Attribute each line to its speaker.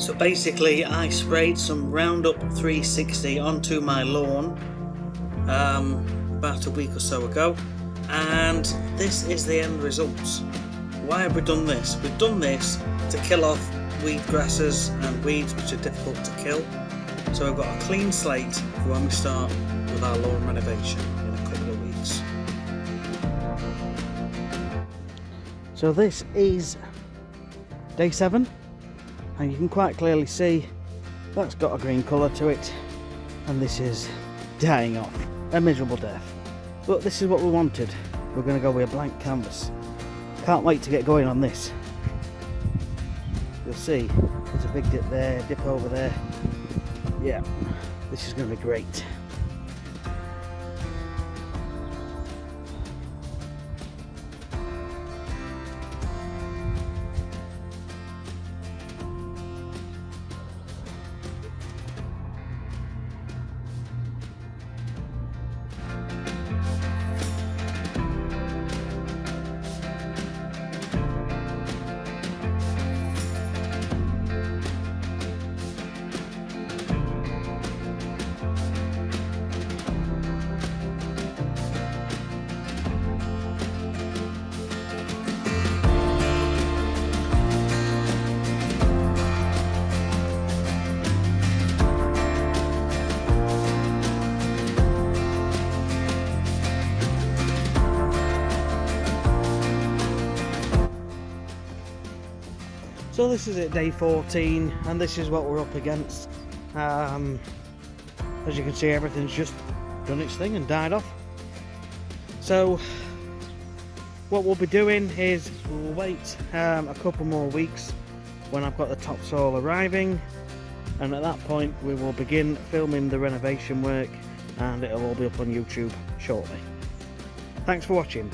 Speaker 1: So basically I sprayed some Roundup 360 onto my lawn about a week or so ago, and this is the end results. Why have we done this? We've done this to kill off weed grasses and weeds which are difficult to kill. So we've got a clean slate for when we start with our lawn renovation in a couple of weeks. So this is day 7, and you can quite clearly see that's got a green colour to it, and this is dying off, a miserable death. But this is what we wanted. We're going to go with a blank canvas. Can't wait to get going on this. You'll see there's a big dip there, dip over there. Yeah, this is going to be great. So this is at day 14, and this is what we're up against. As you can see, everything's just done its thing and died off. So what we'll be doing is we'll wait a couple more weeks when I've got the topsoil arriving, and at that point we will begin filming the renovation work, and it'll all be up on YouTube shortly. Thanks for watching.